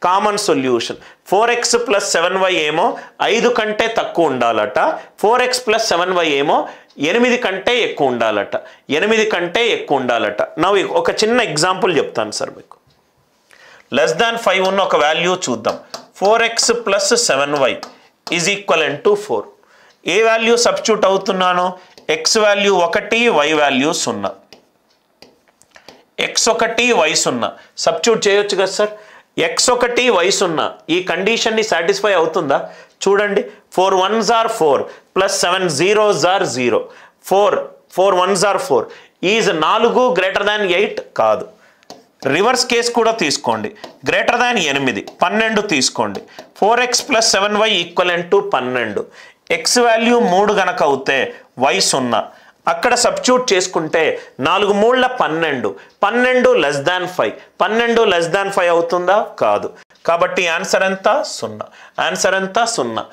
Common solution 4x + 7y ఏమో 5 కంటే తక్కువ ఉండాలట, 4x + 7y ఏమో 8 కంటే ఎక్కువ ఉండాలట, 8 కంటే ఎక్కువ ఉండాలట. నా ఒక చిన్న ఎగ్జాంపుల్ చెప్తాను సార్ మీకు. <5 ఉన్న ఒక వాల్యూ చూద్దాం. 4x + 7y = 4. ఏ వాల్యూ సబ్స్టిట్యూట్ అవుతున్నాను? x value 1, y value 0. x1 y 0 substitute చేయొచ్చు కదా సార్. x1 y 0 ఈ కండిషన్ని సాటిస్ఫై అవుతుందా? చూడండి, 4 1s are 4 + 7 0s are 0. 4 1s are 4 is 4 > 8 కాదు. రివర్స్ కేస్ కూడా తీసుకోండి, గ్రేటర్ దాన్ 8 12 తీసుకోండి. 4x + 7y = 12. x వాల్యూ 3 గనక అవుతే y 0 అక్కడ సబ్స్టిట్యూట్ చేసుకుంటే 4 3 12, 12 <5, 12 <5 అవుతుందా? కాదు. కాబట్టి ఆన్సర్ ఎంత? 0. ఆన్సర్ ఎంత? 0.